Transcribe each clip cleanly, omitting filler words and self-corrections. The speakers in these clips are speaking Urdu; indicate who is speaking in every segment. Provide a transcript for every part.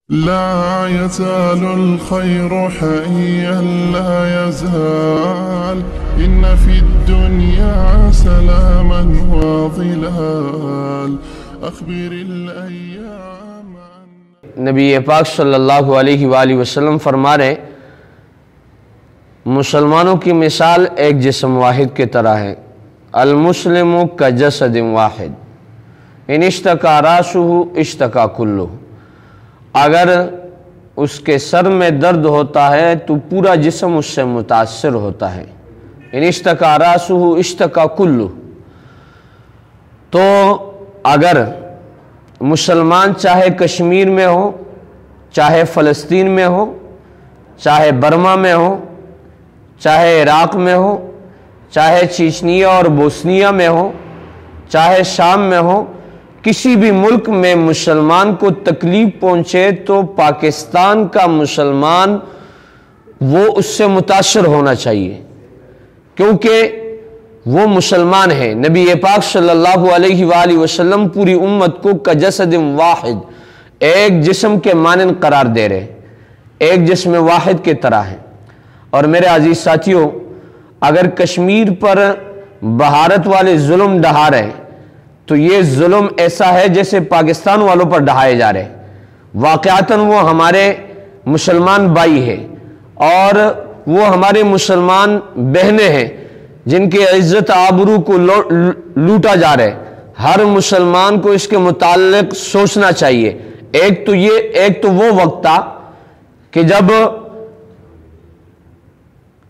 Speaker 1: لا يزال الخير حيا لا يزال إن في الدنيا سلاما وظلال أخبر الأيام.
Speaker 2: نبی پاک صلی اللہ علیہ وآلہ وسلم فرما رہے مسلمانوں کی مثال ایک جسم واحد کی طرح ہے. المسلم کجسد واحد ان اشتکا راسہ اشتکا کلہ. اگر اس کے سر میں درد ہوتا ہے تو پورا جسم اس سے متاثر ہوتا ہے. ان اشتکا راسہ اشتکا کلہ. تو اگر مسلمان چاہے کشمیر میں ہو، چاہے فلسطین میں ہو، چاہے برما میں ہو، چاہے عراق میں ہو، چاہے چیچنیا اور بوسنیا میں ہو، چاہے شام میں ہو، کسی بھی ملک میں مسلمان کو تکلیف پہنچے تو پاکستان کا مسلمان وہ اس سے متاثر ہونا چاہیے، کیونکہ وہ مسلمان ہے. نبی پاک صلی اللہ علیہ وآلہ وسلم پوری امت کو کجسد واحد ایک جسم کے مانند قرار دے رہے، ایک جسم واحد کی طرح ہے. اور میرے عزیز ساتھیوں، اگر کشمیر پر بھارت والے ظلم ڈھا رہے تو یہ ظلم ایسا ہے جیسے پاکستان والوں پر ڈھائے جا رہے. واقعتاً وہ ہمارے مسلمان بھائی ہیں اور وہ ہمارے مسلمان بہنیں ہیں جن کے عزت آبرو کو لوٹا جا رہا ہے. ہر مسلمان کو اس کے متعلق سوچنا چاہیے. ایک تو وہ وقت تھا کہ جب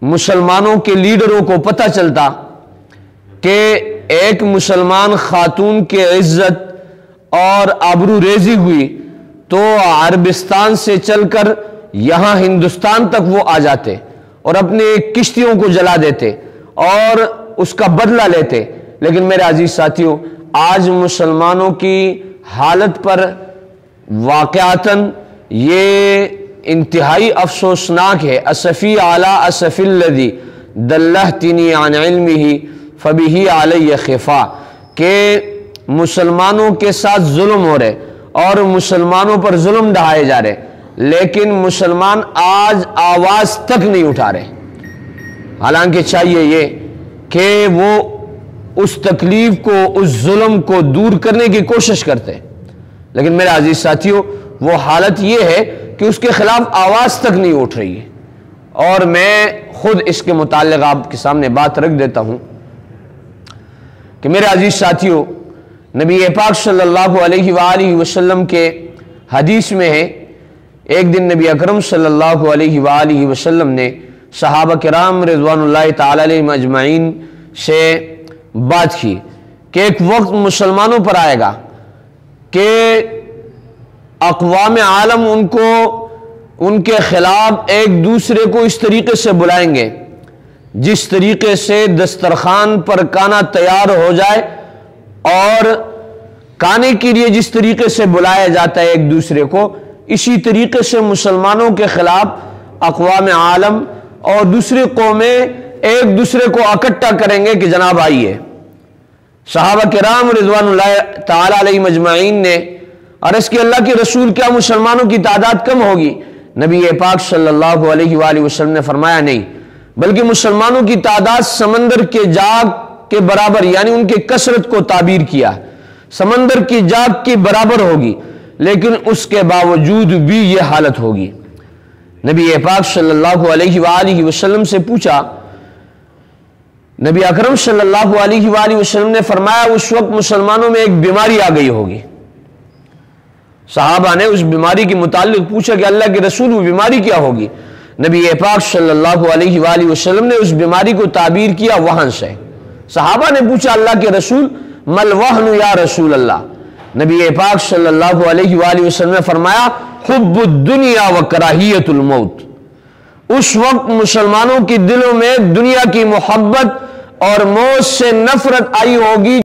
Speaker 2: مسلمانوں کے لیڈروں کو پتہ چلتا کہ ایک مسلمان خاتون کے عزت اور آبرو ریزی ہوئی تو عربستان سے چل کر یہاں ہندوستان تک وہ آ جاتے اور اپنے کشتیوں کو جلا دیتے اور اس کا بدلہ لیتے. لیکن میرے عزیز ساتھیوں، آج مسلمانوں کی حالت پر واقعتاً یہ انتہائی افسوسناک ہے. اسفی علی اسف الذی دلہتنی عن علمہ فبہ علی خفا. کہ مسلمانوں کے ساتھ ظلم ہو رہے اور مسلمانوں پر ظلم ڈھائے جا رہے، لیکن مسلمان آج آواز تک نہیں اٹھا رہے. حالانکہ چاہیے یہ کہ وہ اس تکلیف کو، اس ظلم کو دور کرنے کی کوشش کرتے، لیکن میرے عزیز ساتھیوں وہ حالت یہ ہے کہ اس کے خلاف آواز تک نہیں اٹھ رہی ہے. اور میں خود اس کے متعلق آپ کے سامنے بات رکھ دیتا ہوں کہ میرے عزیز ساتھیوں، نبی پاک صلی اللہ علیہ وآلہ وسلم کے حدیث میں ہے، ایک دن نبی اکرم صلی اللہ علیہ وآلہ وسلم نے صحابہ کرام رضوان اللہ تعالی علیہم اجمعین سے بات کی کہ ایک وقت مسلمانوں پر آئے گا کہ اقوام عالم ان کے خلاف ایک دوسرے کو اس طریقے سے بلائیں گے جس طریقے سے دسترخوان پر کھانا تیار ہو جائے اور کھانے کے لیے جس طریقے سے بلایا جاتا ہے ایک دوسرے کو، اسی طریقے سے مسلمانوں کے خلاف اقوام عالم اور دوسری قومیں ایک دوسرے کو اکٹھا کریں گے کہ جناب آئیے. صحابہ کرام رضوان اللہ تعالی علیہم اجمعین نے عرض کہ اللہ کے رسول کیا مسلمانوں کی تعداد کم ہوگی؟ نبی پاک صلی اللہ علیہ وآلہ وسلم نے فرمایا نہیں، بلکہ مسلمانوں کی تعداد سمندر کے جاگ کے برابر، یعنی ان کی کثرت کو تعبیر کیا، سمندر کی جاگ کے برابر ہوگی، لیکن اس کے باوجود بھی یہ حالت ہوگی. نبی پاک صلی اللہ علیہ وآلہ وسلم سے پوچھا، نبی اکرم صلی اللہ علیہ وآلہ وسلم نے فرمایا اس وقت مسلمانوں میں ایک بیماری آ گئی ہوگی. صحابہ نے اس بیماری کے متعلق پوچھا کہ اللہ کے رسول وہ بیماری کیا ہوگی؟ نبی پاک صلی اللہ علیہ وآلہ وسلم نے اس بیماری کو تعبیر کیا وہن سے. صحابہ نے پوچھا اللہ کے رسول مل وہن یا رسول اللہ؟ نبی پاک صلی اللہ علیہ وآلہ وسلم نے فرمایا حب الدنیا و کراہیت الموت. اس وقت مسلمانوں کے دلوں میں دنیا کی محبت اور موت سے نفرت آئی ہوگی.